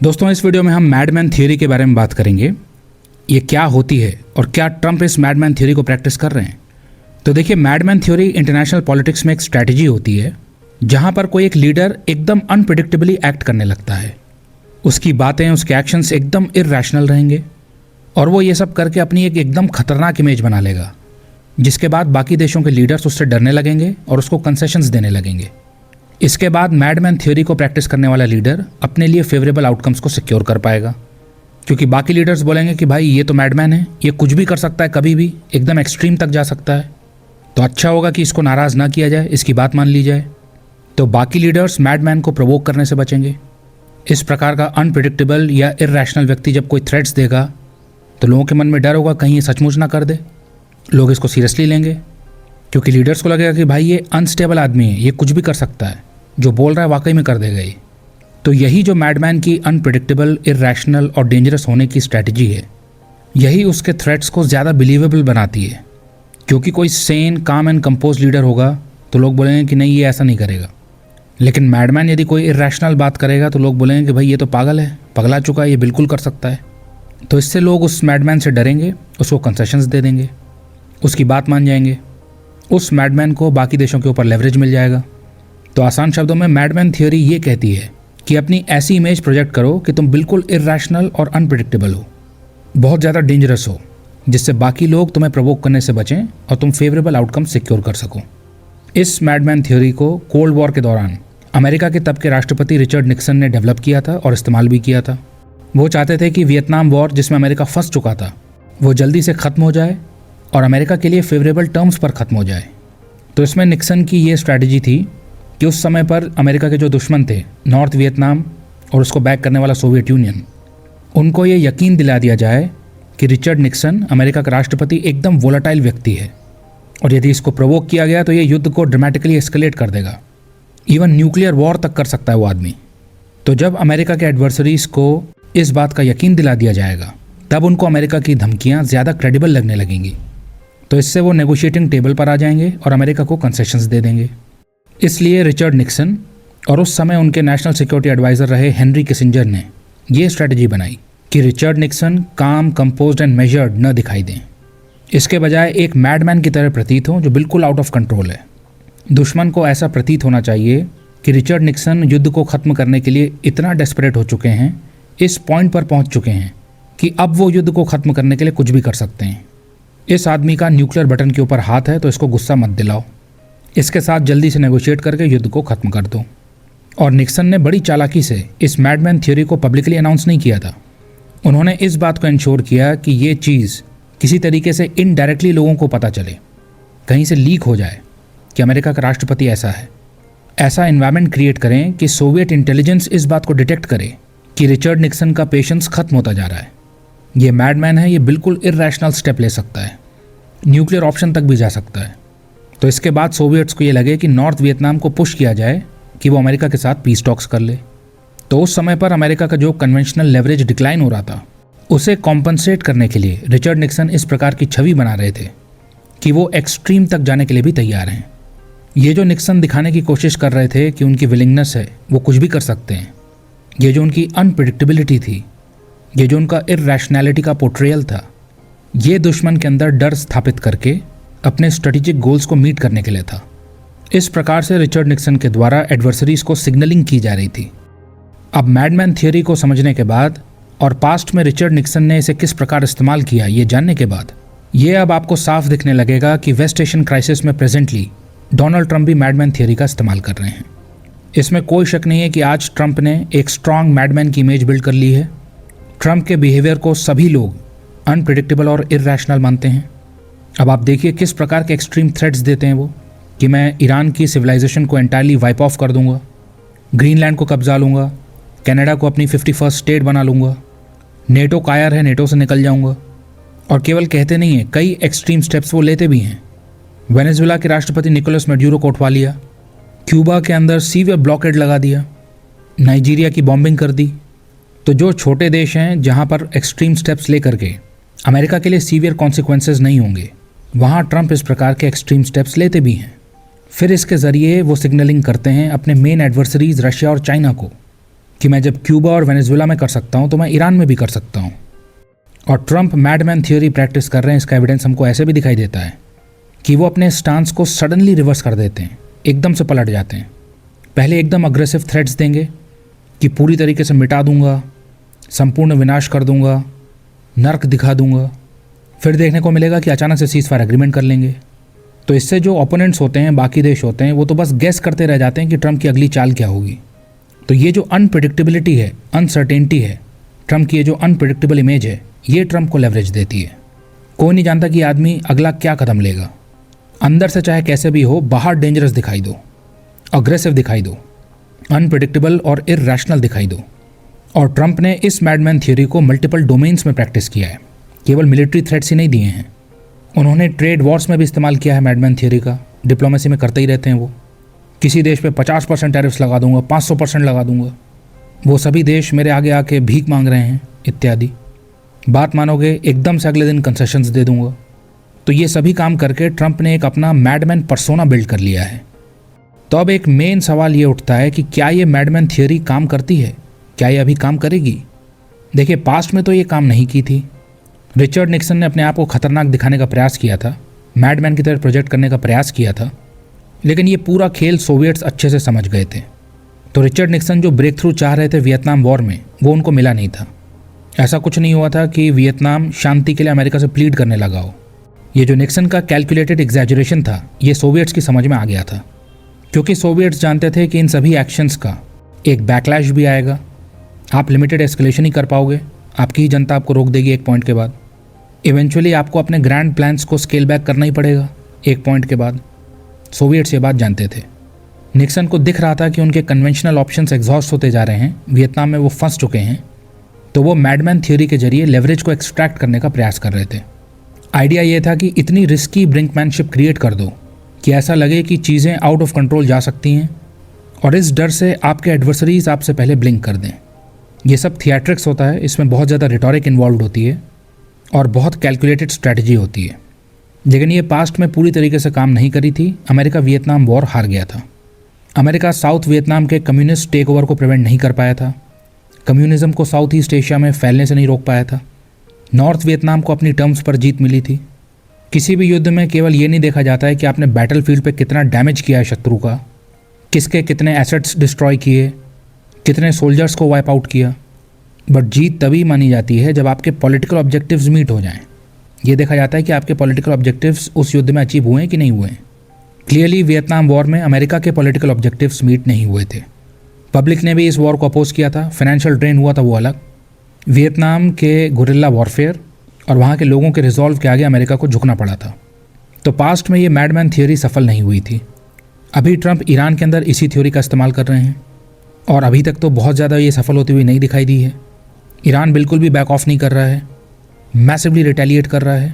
दोस्तों, इस वीडियो में हम मैडमैन थ्योरी के बारे में बात करेंगे। ये क्या होती है और क्या ट्रंप इस मैडमैन थ्योरी को प्रैक्टिस कर रहे हैं। तो देखिए, मैडमैन थ्योरी इंटरनेशनल पॉलिटिक्स में एक स्ट्रैटेजी होती है जहां पर कोई एक लीडर एकदम अनप्रिडिक्टेबली एक्ट करने लगता है। उसकी बातें, उसके एक्शंस एकदम इरैशनल रहेंगे और वो ये सब करके अपनी एक एकदम खतरनाक इमेज बना लेगा, जिसके बाद बाकी देशों के लीडर्स उससे डरने लगेंगे और उसको कंसेशंस देने लगेंगे। इसके बाद मैडमैन थ्योरी को प्रैक्टिस करने वाला लीडर अपने लिए फेवरेबल आउटकम्स को सिक्योर कर पाएगा, क्योंकि बाकी लीडर्स बोलेंगे कि भाई ये तो मैडमैन है, ये कुछ भी कर सकता है, कभी भी एकदम एक्सट्रीम तक जा सकता है, तो अच्छा होगा कि इसको नाराज़ ना किया जाए, इसकी बात मान ली जाए। तो बाकी लीडर्स मैडमैन को प्रोवोक करने से बचेंगे। इस प्रकार का अनप्रिडिक्टेबल या इरैशनल व्यक्ति जब कोई थ्रेट्स देगा तो लोगों के मन में डर होगा कहीं ये सचमुच ना कर दे। लोग इसको सीरियसली लेंगे, क्योंकि लीडर्स को लगेगा कि भाई ये अनस्टेबल आदमी है, ये कुछ भी कर सकता है, जो बोल रहा है वाकई में कर देगा ये। तो यही जो मैडमैन की अनप्रिडिक्टेबल, इरैशनल और डेंजरस होने की स्ट्रैटेजी है, यही उसके थ्रेट्स को ज़्यादा बिलीवेबल बनाती है। क्योंकि कोई सेन, काम एंड कंपोज लीडर होगा तो लोग बोलेंगे कि नहीं, ये ऐसा नहीं करेगा। लेकिन मैडमैन यदि कोई इरैशनल बात करेगा तो लोग बोलेंगे कि भाई ये तो पागल है, पगला चुका है, ये बिल्कुल कर सकता है। तो इससे लोग उस मैडमैन से डरेंगे, उसको कंसेशंस दे देंगे, उसकी बात मान जाएंगे। उस मैडमैन को बाकी देशों के ऊपर लेवरेज मिल जाएगा। तो आसान शब्दों में मैडमैन थ्योरी ये कहती है कि अपनी ऐसी इमेज प्रोजेक्ट करो कि तुम बिल्कुल इरैशनल और अनप्रिडिक्टेबल हो, बहुत ज़्यादा डेंजरस हो, जिससे बाकी लोग तुम्हें प्रोवोक करने से बचें और तुम फेवरेबल आउटकम सिक्योर कर सको। इस मैडमैन थ्योरी को कोल्ड वॉर के दौरान अमेरिका के तब के राष्ट्रपति रिचर्ड निक्सन ने डेवलप किया था और इस्तेमाल भी किया था। वो चाहते थे कि वियतनाम वॉर, जिसमें अमेरिका फंस चुका था, वो जल्दी से ख़त्म हो जाए और अमेरिका के लिए फेवरेबल टर्म्स पर ख़त्म हो जाए। तो इसमें निक्सन की ये स्ट्रैटेजी थी कि उस समय पर अमेरिका के जो दुश्मन थे, नॉर्थ वियतनाम और उसको बैक करने वाला सोवियत यूनियन, उनको ये यकीन दिला दिया जाए कि रिचर्ड निक्सन, अमेरिका का राष्ट्रपति, एकदम वोलेटाइल व्यक्ति है और यदि इसको प्रोवोक किया गया तो ये युद्ध को ड्रामेटिकली एस्केलेट कर देगा, इवन न्यूक्लियर वॉर तक कर सकता है वो आदमी। तो जब अमेरिका के एडवर्सरीज को इस बात का यकीन दिला दिया जाएगा, तब उनको अमेरिका की धमकियाँ ज़्यादा क्रेडिबल लगने लगेंगी। तो इससे वो नेगोशिएटिंग टेबल पर आ जाएंगे और अमेरिका को कंसेशंस दे देंगे। इसलिए रिचर्ड निक्सन और उस समय उनके नेशनल सिक्योरिटी एडवाइज़र रहे हेनरी किसिंजर ने ये स्ट्रैटेजी बनाई कि रिचर्ड निक्सन काम, कंपोज्ड एंड मेजर्ड न दिखाई दें। इसके बजाय एक मैडमैन की तरह प्रतीत हो, जो बिल्कुल आउट ऑफ कंट्रोल है। दुश्मन को ऐसा प्रतीत होना चाहिए कि रिचर्ड निक्सन युद्ध को ख़त्म करने के लिए इतना डेस्परेट हो चुके हैं, इस पॉइंट पर पहुंच चुके हैं कि अब वो युद्ध को ख़त्म करने के लिए कुछ भी कर सकते हैं। इस आदमी का न्यूक्लियर बटन के ऊपर हाथ है, तो इसको गुस्सा मत दिलाओ, इसके साथ जल्दी से नेगोशिएट करके युद्ध को ख़त्म कर दो। और निक्सन ने बड़ी चालाकी से इस मैडमैन थ्योरी को पब्लिकली अनाउंस नहीं किया था। उन्होंने इस बात को इंश्योर किया कि ये चीज़ किसी तरीके से इनडायरेक्टली लोगों को पता चले, कहीं से लीक हो जाए कि अमेरिका का राष्ट्रपति ऐसा है। ऐसा एनवायरनमेंट क्रिएट करें कि सोवियत इंटेलिजेंस इस बात को डिटेक्ट करे कि रिचर्ड निक्सन का पेशेंस खत्म होता जा रहा है, ये मैडमैन है, ये बिल्कुल इरैशनल स्टेप ले सकता है, न्यूक्लियर ऑप्शन तक भी जा सकता है। तो इसके बाद सोवियट्स को ये लगे कि नॉर्थ वियतनाम को पुश किया जाए कि वो अमेरिका के साथ पीस टॉक्स कर ले। तो उस समय पर अमेरिका का जो कन्वेंशनल लेवरेज डिक्लाइन हो रहा था, उसे कॉम्पनसेट करने के लिए रिचर्ड निक्सन इस प्रकार की छवि बना रहे थे कि वो एक्सट्रीम तक जाने के लिए भी तैयार हैं। ये जो निक्सन दिखाने की कोशिश कर रहे थे कि उनकी विलिंगनेस है, वो कुछ भी कर सकते हैं, ये जो उनकी अनप्रिडिक्टेबिलिटी थी, ये जो उनका इरैशनैलिटी का पोर्ट्रेयल था, ये दुश्मन के अंदर डर स्थापित करके अपने स्ट्रेटेजिक गोल्स को मीट करने के लिए था। इस प्रकार से रिचर्ड निक्सन के द्वारा एडवर्सरीज को सिग्नलिंग की जा रही थी। अब मैडमैन थ्योरी को समझने के बाद और पास्ट में रिचर्ड निक्सन ने इसे किस प्रकार इस्तेमाल किया, ये जानने के बाद, ये अब आपको साफ दिखने लगेगा कि वेस्ट एशियन क्राइसिस में प्रेजेंटली डोनाल्ड ट्रंप भी मैडमैन थ्योरी का इस्तेमाल कर रहे हैं। इसमें कोई शक नहीं है कि आज ट्रंप ने एक स्ट्रांग मैडमैन की इमेज बिल्ड कर ली है। ट्रंप के बिहेवियर को सभी लोग अनप्रिडिक्टेबल और इरैशनल मानते हैं। अब आप देखिए किस प्रकार के एक्सट्रीम थ्रेट्स देते हैं वो, कि मैं ईरान की सिविलाइजेशन को एंटायरली वाइप ऑफ कर दूंगा, ग्रीनलैंड को कब्जा लूँगा, कनाडा को अपनी 51st स्टेट बना लूँगा, नेटो कायर है, नेटो से निकल जाऊँगा। और केवल कहते नहीं हैं, कई एक्सट्रीम स्टेप्स वो लेते भी हैं। वेनेजुएला के राष्ट्रपति निकोलस मैडुरो को उठवा लिया, क्यूबा के अंदर सीवियर ब्लॉकेड लगा दिया, नाइजीरिया की बॉम्बिंग कर दी। तो जो छोटे देश हैं जहाँ पर एक्सट्रीम स्टेप्स ले करके अमेरिका के लिए सीवियर कॉन्सिक्वेंसेस नहीं होंगे, वहाँ ट्रंप इस प्रकार के एक्सट्रीम स्टेप्स लेते भी हैं। फिर इसके ज़रिए वो सिग्नलिंग करते हैं अपने मेन एडवर्सरीज रशिया और चाइना को कि मैं जब क्यूबा और वेनेजुएला में कर सकता हूँ तो मैं ईरान में भी कर सकता हूँ। और ट्रंप मैडमैन थ्योरी प्रैक्टिस कर रहे हैं, इसका एविडेंस हमको ऐसे भी दिखाई देता है कि वो अपने स्टांस को सडनली रिवर्स कर देते हैं, एकदम से पलट जाते हैं। पहले एकदम अग्रेसिव थ्रेट्स देंगे कि पूरी तरीके से मिटा दूंगा, संपूर्ण विनाश कर दूंगा, नर्क दिखा दूंगा। फिर देखने को मिलेगा कि अचानक से सीज़ फायर एग्रीमेंट कर लेंगे। तो इससे जो ओपोनेंट्स होते हैं, बाकी देश होते हैं, वो तो बस गेस करते रह जाते हैं कि ट्रंप की अगली चाल क्या होगी। तो ये जो अनप्रिडिक्टेबिलिटी है, अनसर्टेनिटी है, ट्रंप की ये जो अनप्रिडिक्टेबल इमेज है, ये ट्रंप को लेवरेज देती है। कोई नहीं जानता कि आदमी अगला क्या कदम लेगा। अंदर से चाहे कैसे भी हो, बाहर डेंजरस दिखाई दो, अग्रेसिव दिखाई दो, अनप्रिडिक्टेबल और इरैशनल दिखाई दो। और ट्रंप ने इस मैडमैन थ्योरी को मल्टीपल डोमेन्स में प्रैक्टिस किया है, केवल मिलिट्री थ्रेट्स ही नहीं दिए हैं। उन्होंने ट्रेड वॉर्स में भी इस्तेमाल किया है मैडमैन थ्योरी का। डिप्लोमेसी में करते ही रहते हैं वो। किसी देश पे 50% टैरिफ्स लगा दूंगा, 500% लगा दूंगा, वो सभी देश मेरे आगे आके भीख मांग रहे हैं इत्यादि। बात मानोगे, एकदम से अगले दिन कंसेशंस दे दूंगा। तो ये सभी काम करके ट्रंप ने एक अपना मैडमैन पर्सोना बिल्ड कर लिया है। तो अब एक मेन सवाल ये उठता है कि क्या ये मैडमैन थ्योरी काम करती है? क्या ये अभी काम करेगी? देखिए, पास्ट में तो ये काम नहीं की थी। रिचर्ड निक्सन ने अपने आप को खतरनाक दिखाने का प्रयास किया था, मैडमैन की तरह प्रोजेक्ट करने का प्रयास किया था, लेकिन ये पूरा खेल सोवियट्स अच्छे से समझ गए थे। तो रिचर्ड निक्सन जो ब्रेक थ्रू चाह रहे थे वियतनाम वॉर में, वो उनको मिला नहीं था। ऐसा कुछ नहीं हुआ था कि वियतनाम शांति के लिए अमेरिका से प्लीड करने लगा हो। ये जो निक्सन का कैलकुलेटेड एग्जैजरेशन था, ये सोवियट्स की समझ में आ गया था, क्योंकि सोवियट्स जानते थे कि इन सभी एक्शंस का एक बैकलैश भी आएगा। आप लिमिटेड एस्केलेशन ही कर पाओगे, आपकी ही जनता आपको रोक देगी एक पॉइंट के बाद। इवेंचुअली आपको अपने ग्रैंड प्लान्स को स्केल बैक करना ही पड़ेगा एक पॉइंट के बाद। सोवियट्स ये बात जानते थे। निक्सन को दिख रहा था कि उनके कन्वेंशनल ऑप्शंस एग्जॉस्ट होते जा रहे हैं, वियतनाम में वो फंस चुके हैं। तो वो मैडमैन थ्योरी के जरिए लेवरेज को एक्सट्रैक्ट करने का प्रयास कर रहे थे। आइडिया ये था कि इतनी रिस्की ब्रिंकमैनशिप क्रिएट कर दो कि ऐसा लगे कि चीज़ें आउट ऑफ कंट्रोल जा सकती हैं, और इस डर से आपके एडवर्सरीज आपसे पहले ब्लिंक कर दें। ये सब थिएट्रिक्स होता है, इसमें बहुत ज़्यादा रिटोरिक इन्वॉल्व होती है और बहुत कैलकुलेटेड स्ट्रैटेजी होती है। लेकिन ये पास्ट में पूरी तरीके से काम नहीं करी थी। अमेरिका वियतनाम वॉर हार गया था। अमेरिका साउथ वियतनाम के कम्युनिस्ट टेक ओवर को प्रिवेंट नहीं कर पाया था। कम्युनिज्म को साउथ ईस्ट एशिया में फैलने से नहीं रोक पाया था। नॉर्थ वियतनाम को अपनी टर्म्स पर जीत मिली थी। किसी भी युद्ध में केवल ये नहीं देखा जाता है कि आपने बैटलफील्ड पे कितना डैमेज किया है शत्रु का, किसके कितने एसेट्स डिस्ट्रॉय किए, कितने सोल्जर्स को वाइप आउट किया, बट जीत तभी मानी जाती है जब आपके पॉलिटिकल ऑब्जेक्टिव्स मीट हो जाएं। ये देखा जाता है कि आपके पॉलिटिकल ऑब्जेक्टिव्स उस युद्ध में अचीव हुए हैं कि नहीं हुए हैं। क्लियरली वियतनाम वॉर में अमेरिका के पॉलिटिकल ऑब्जेक्टिव्स मीट नहीं हुए थे। पब्लिक ने भी इस वॉर को अपोज किया था, फाइनेंशियल ड्रेन हुआ था वो अलग। वियतनाम के गुरिल्ला वॉरफेयर और वहाँ के लोगों के रिजॉल्व के आगे अमेरिका को झुकना पड़ा था। तो पास्ट में ये मैडमैन थ्योरी सफल नहीं हुई थी। अभी ट्रंप ईरान के अंदर इसी थ्योरी का इस्तेमाल कर रहे हैं, और अभी तक तो बहुत ज़्यादा ये सफल होती हुई नहीं दिखाई दी है। ईरान बिल्कुल भी बैक ऑफ नहीं कर रहा है, मैसिवली रिटेलिएट कर रहा है।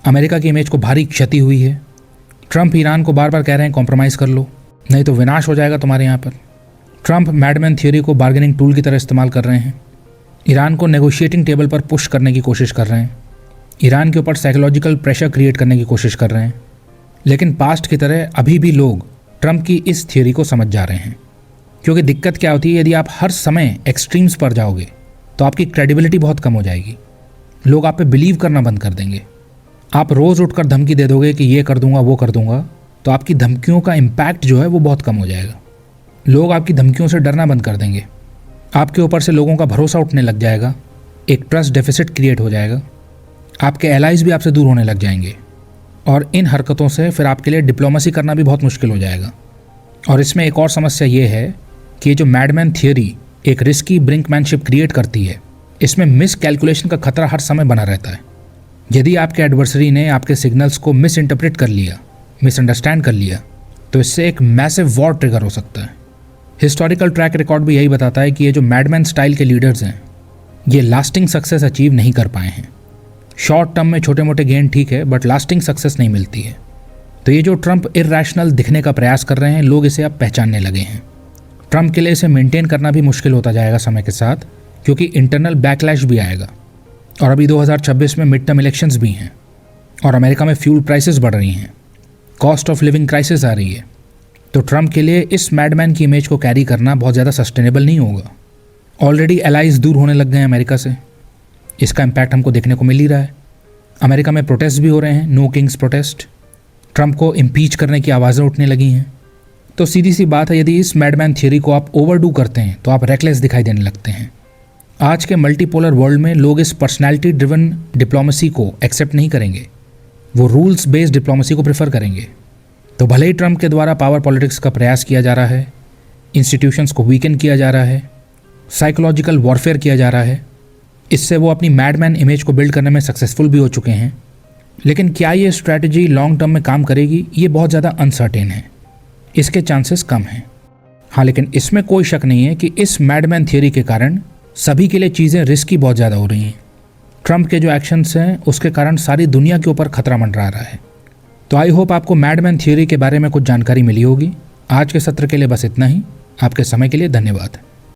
अमेरिका की इमेज को भारी क्षति हुई है। ट्रंप ईरान को बार बार कह रहे हैं कॉम्प्रोमाइज़ कर लो, नहीं तो विनाश हो जाएगा तुम्हारे यहाँ पर। ट्रंप मैडमैन थ्योरी को बार्गेनिंग टूल की तरह इस्तेमाल कर रहे हैं। ईरान को नेगोशिएटिंग टेबल पर पुश करने की कोशिश कर रहे हैं। ईरान के ऊपर साइकोलॉजिकल प्रेशर क्रिएट करने की कोशिश कर रहे हैं। लेकिन पास्ट की तरह अभी भी लोग ट्रंप की इस थ्योरी को समझ जा रहे हैं। क्योंकि दिक्कत क्या होती है, यदि आप हर समय एक्सट्रीम्स पर जाओगे तो आपकी क्रेडिबिलिटी बहुत कम हो जाएगी। लोग आप पे बिलीव करना बंद कर देंगे। आप रोज़ उठकर धमकी दे दोगे कि ये कर दूंगा वो कर दूंगा, तो आपकी धमकियों का इम्पैक्ट जो है वो बहुत कम हो जाएगा। लोग आपकी धमकियों से डरना बंद कर देंगे। आपके ऊपर से लोगों का भरोसा उठने लग जाएगा। एक ट्रस्ट डेफिसिट क्रिएट हो जाएगा। आपके एलाइज भी आपसे दूर होने लग जाएंगे, और इन हरकतों से फिर आपके लिए डिप्लोमेसी करना भी बहुत मुश्किल हो जाएगा। और इसमें एक और समस्या ये है कि ये जो मैडमैन थियरी एक रिस्की ब्रिंकमैनशिप क्रिएट करती है, इसमें मिस कैलकुलेशन का खतरा हर समय बना रहता है। यदि आपके एडवर्सरी ने आपके सिग्नल्स को मिस इंटरप्रेट कर लिया, मिसअंडरस्टैंड कर लिया, तो इससे एक मैसिव वॉर ट्रिगर हो सकता है। हिस्टोरिकल ट्रैक रिकॉर्ड भी यही बताता है कि ये जो मैडमैन स्टाइल के लीडर्स हैं, ये लास्टिंग सक्सेस अचीव नहीं कर पाए हैं। शॉर्ट टर्म में छोटे मोटे गेन ठीक है, बट लास्टिंग सक्सेस नहीं मिलती है। तो ये जो ट्रंप इरैशनल दिखने का प्रयास कर रहे हैं, लोग इसे अब पहचानने लगे हैं। ट्रंप के लिए इसे मेंटेन करना भी मुश्किल होता जाएगा समय के साथ, क्योंकि इंटरनल बैकलैश भी आएगा। और अभी 2026 में मिड टर्म इलेक्शंस भी हैं, और अमेरिका में फ्यूल प्राइसेस बढ़ रही हैं, कॉस्ट ऑफ लिविंग क्राइसिस आ रही है। तो ट्रंप के लिए इस मैडमैन की इमेज को कैरी करना बहुत ज़्यादा सस्टेनेबल नहीं होगा। ऑलरेडी एलाइज दूर होने लग गए हैं अमेरिका से, इसका इम्पैक्ट हमको देखने को मिल ही रहा है। अमेरिका में प्रोटेस्ट भी हो रहे हैं, नो किंग्स प्रोटेस्ट, ट्रंप को इम्पीच करने की आवाज़ें उठने लगी हैं। तो सीधी सी बात है, यदि इस मैडमैन थियरी को आप ओवरडू करते हैं तो आप रेकलेस दिखाई देने लगते हैं। आज के मल्टीपोलर वर्ल्ड में लोग इस पर्सनैलिटी ड्रिवन डिप्लोमेसी को एक्सेप्ट नहीं करेंगे, वो रूल्स बेस्ड डिप्लोमेसी को प्रेफर करेंगे। तो भले ही ट्रंप के द्वारा पावर पॉलिटिक्स का प्रयास किया जा रहा है, इंस्टीट्यूशंस को वीकन किया जा रहा है, साइकोलॉजिकल वॉरफेयर किया जा रहा है, इससे वो अपनी मैडमैन इमेज को बिल्ड करने में सक्सेसफुल भी हो चुके हैं, लेकिन क्या ये स्ट्रैटेजी लॉन्ग टर्म में काम करेगी, ये बहुत ज़्यादा अनसर्टेन है, इसके चांसेस कम हैं। हाँ, लेकिन इसमें कोई शक नहीं है कि इस मैडमैन थियरी के कारण सभी के लिए चीज़ें रिस्की बहुत ज़्यादा हो रही हैं। ट्रंप के जो एक्शंस हैं उसके कारण सारी दुनिया के ऊपर खतरा मंडरा रहा है। तो आई होप आपको मैडमैन थियरी के बारे में कुछ जानकारी मिली होगी। आज के सत्र के लिए बस इतना ही। आपके समय के लिए धन्यवाद।